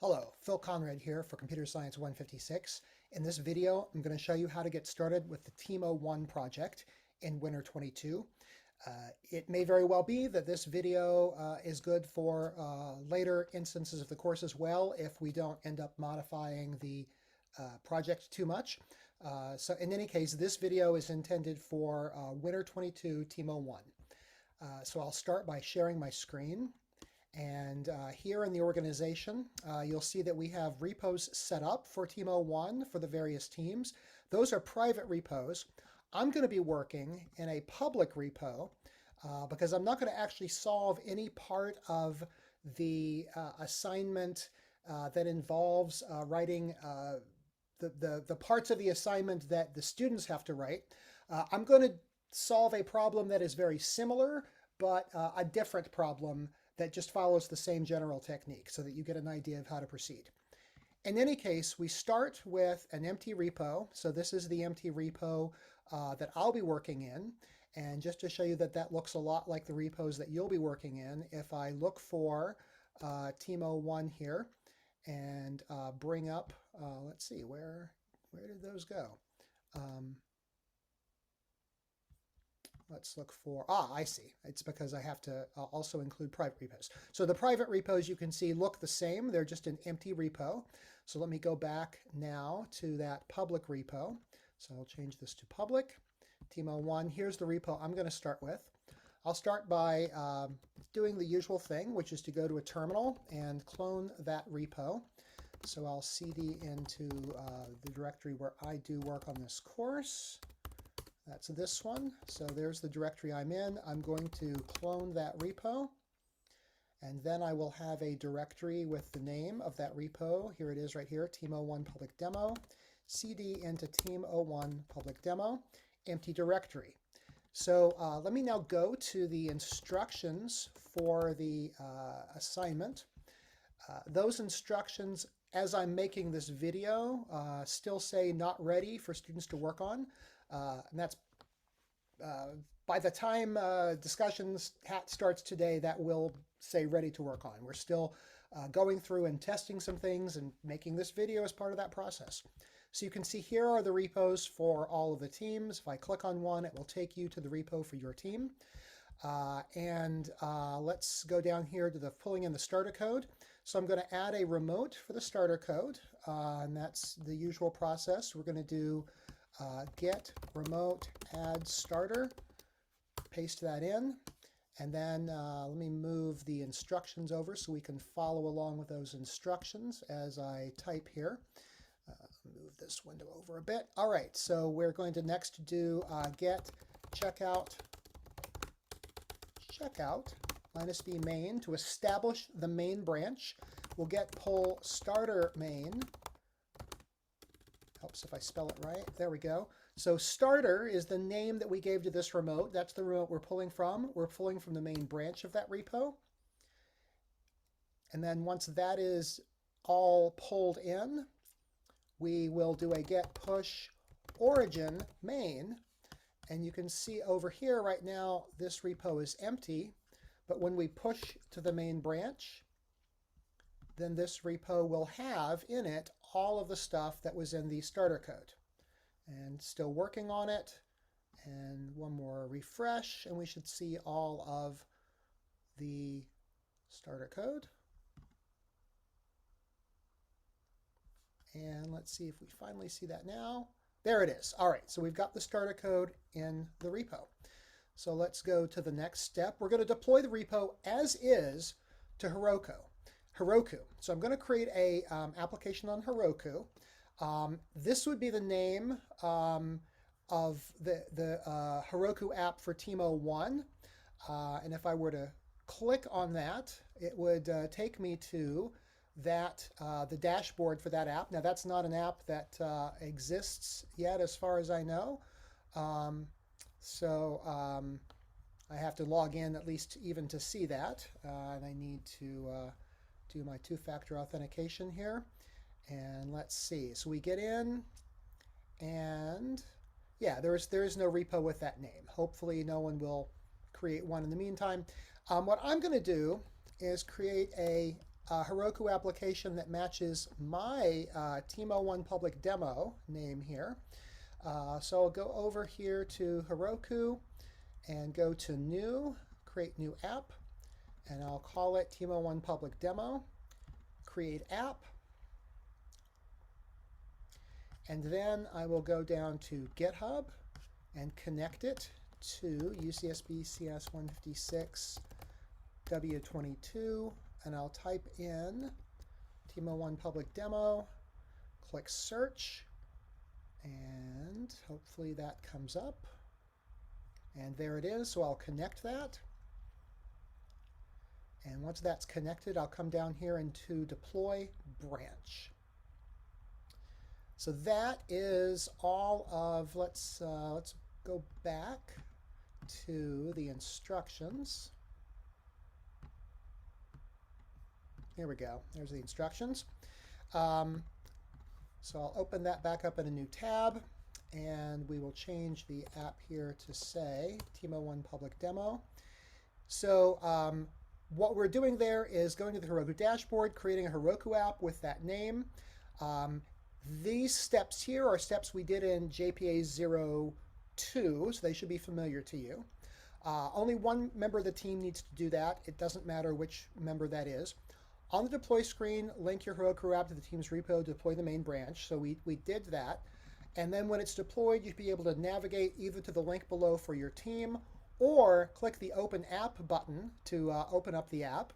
Hello, Phil Conrad here for Computer Science 156. In this video, I'm going to show you how to get started with the team01 project in Winter 22. It may very well be that this video is good for later instances of the course as well if we don't end up modifying the project too much. So in any case, this video is intended for Winter 22 team01. So I'll start by sharing my screen. And here in the organization, you'll see that we have repos set up for team01 for the various teams. Those are private repos. I'm going to be working in a public repo because I'm not going to actually solve any part of the assignment that involves writing the parts of the assignment that the students have to write. I'm going to solve a problem that is very similar, but a different problem that just follows the same general technique so that you get an idea of how to proceed. In any case, we start with an empty repo. So this is the empty repo that I'll be working in. And just to show you that that looks a lot like the repos that you'll be working in, if I look for team01 here and bring up, let's see, where did those go? Let's look for, I see. It's because I have to also include private repos. So the private repos you can see look the same. They're just an empty repo. So let me go back now to that public repo. So I'll change this to public. team01, here's the repo I'm going to start with. I'll start by doing the usual thing, which is to go to a terminal and clone that repo. So I'll cd into the directory where I do work on this course. That's this one. So there's the directory I'm in. I'm going to clone that repo. And then I will have a directory with the name of that repo. Here it is right here, team01 public demo. cd into team01 public demo, empty directory. So let me now go to the instructions for the assignment. Those instructions, as I'm making this video, still say not ready for students to work on. And that's by the time discussions starts today, that will say ready to work on. We're still going through and testing some things and making this video as part of that process. So you can see here are the repos for all of the teams. If I click on one, it will take you to the repo for your team. Let's go down here to the pulling in the starter code. So I'm going to add a remote for the starter code, and that's the usual process. We're going to do get remote add starter, paste that in, and then let me move the instructions over so we can follow along with those instructions as I type here. Move this window over a bit. All right, so we're going to next do get checkout minus b main to establish the main branch. We'll get pull starter main. Helps if I spell it right. There we go. So starter is the name that we gave to this remote. That's the remote we're pulling from. We're pulling from the main branch of that repo. And then once that is all pulled in, we will do a get push origin main. And you can see over here right now, this repo is empty. But when we push to the main branch, then this repo will have in it all of the stuff that was in the starter code. And still working on it. And one more refresh, and we should see all of the starter code. And let's see if we finally see that now. There it is. All right, so we've got the starter code in the repo. So let's go to the next step. We're going to deploy the repo as is to Heroku. So I'm going to create a application on Heroku. This would be the name of the Heroku app for team01. And if I were to click on that, it would take me to that the dashboard for that app. Now that's not an app that exists yet as far as I know. I have to log in at least even to see that. And I need to do my two-factor authentication here. And let's see. So we get in, and yeah, there is no repo with that name. Hopefully no one will create one in the meantime. What I'm going to do is create a a Heroku application that matches my team01 public demo name here. So I'll go over here to Heroku and go to New, Create New App, and I'll call it team01 public demo, Create App, and then I will go down to GitHub and connect it to UCSB CS156 w22, and I'll type in team01 public demo, click search, and hopefully that comes up. And there it is, so I'll connect that. And once that's connected, I'll come down here into deploy branch. So that is all of, let's go back to the instructions. Here we go, there's the instructions. So I'll open that back up in a new tab, and we will change the app here to say team01 public demo. So what we're doing there is going to the Heroku dashboard, creating a Heroku app with that name. These steps here are steps we did in JPA 02, so they should be familiar to you. Only one member of the team needs to do that. It doesn't matter which member that is. On the deploy screen, link your Heroku app to the team's repo to deploy the main branch. So we did that. And then when it's deployed, you'll be able to navigate either to the link below for your team or click the Open App button to open up the app.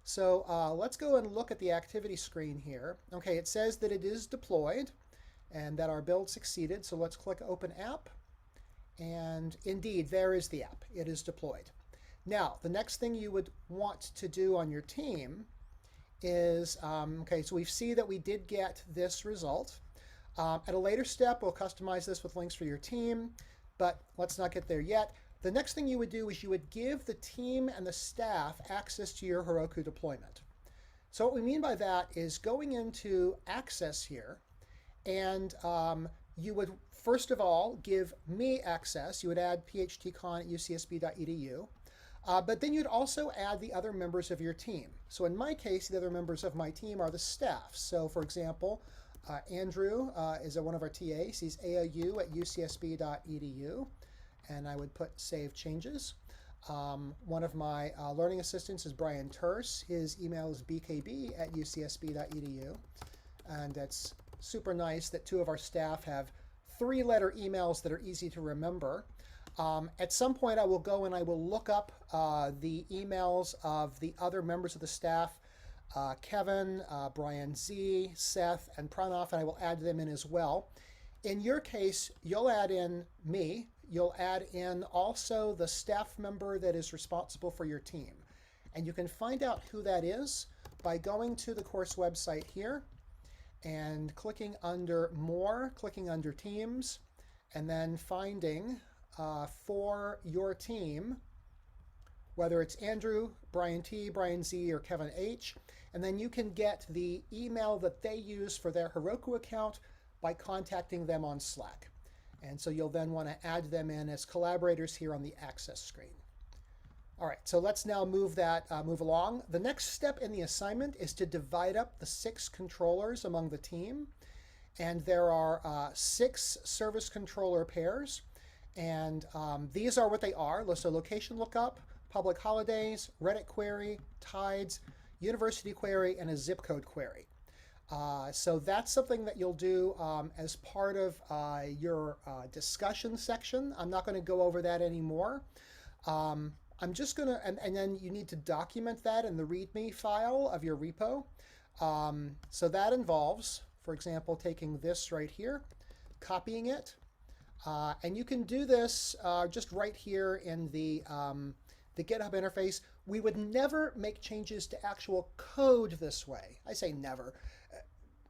So let's go and look at the activity screen here. Okay, it says that it is deployed and that our build succeeded. So let's click Open App. And indeed, there is the app. It is deployed. Now, the next thing you would want to do on your team is, okay, so we see that we did get this result. At a later step, we'll customize this with links for your team, but let's not get there yet. The next thing you would do is you would give the team and the staff access to your Heroku deployment. So what we mean by that is going into access here, and you would first of all give me access. You would add phtcon@ucsb.edu. But then you'd also add the other members of your team. So in my case, the other members of my team are the staff. So for example, Andrew is one of our TAs. He's aau@ucsb.edu. And I would put save changes. One of my learning assistants is Brian Terse. His email is bkb@ucsb.edu. And it's super nice that two of our staff have 3-letter emails that are easy to remember. At some point, I will go and I will look up the emails of the other members of the staff, Kevin, Brian Z, Seth, and Pranav, and I will add them in as well. In your case, you'll add in me. You'll add in also the staff member that is responsible for your team. And you can find out who that is by going to the course website here and clicking under More, clicking under Teams, and then finding for your team, whether it's Andrew, Brian T, Brian Z, or Kevin H. And then you can get the email that they use for their Heroku account by contacting them on Slack. And so you'll then want to add them in as collaborators here on the access screen. All right, so let's now move along. The next step in the assignment is to divide up the 6 controllers among the team. And there are 6 service controller pairs. And these are what they are. So location lookup, public holidays, Reddit query, tides, university query, and a zip code query. So that's something that you'll do as part of your discussion section. I'm not going to go over that anymore. I'm just going to, and then you need to document that in the README file of your repo. So that involves, for example, taking this right here, copying it. And you can do this just right here in the GitHub interface. We would never make changes to actual code this way. I say never.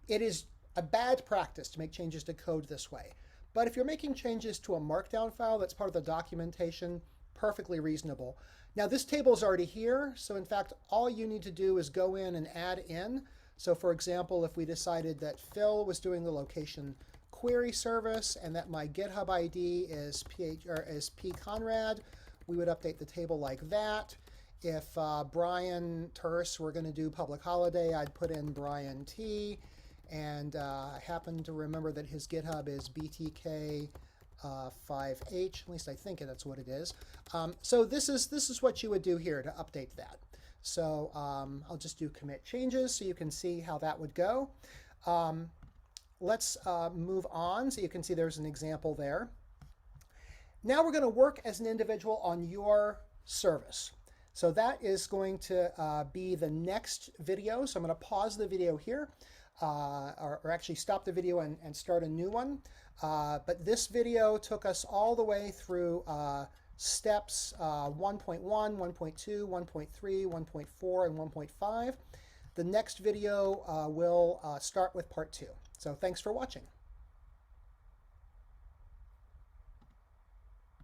It is a bad practice to make changes to code this way. But if you're making changes to a markdown file that's part of the documentation, perfectly reasonable. Now this table is already here, so in fact all you need to do is go in and add in. So for example, if we decided that Phil was doing the location query service and that my GitHub ID is P Conrad, we would update the table like that. If Brian Terse were going to do public holiday, I'd put in Brian T. And I happen to remember that his GitHub is BTK 5H. At least I think that's what it is. So this is what you would do here to update that. So I'll just do commit changes so you can see how that would go. Let's move on so you can see there's an example there. Now we're going to work as an individual on your service. So that is going to be the next video. So I'm going to pause the video here, or actually stop the video and start a new one. But this video took us all the way through steps 1.1, 1.2, 1.3, 1.4, and 1.5. The next video will start with part 2. So thanks for watching.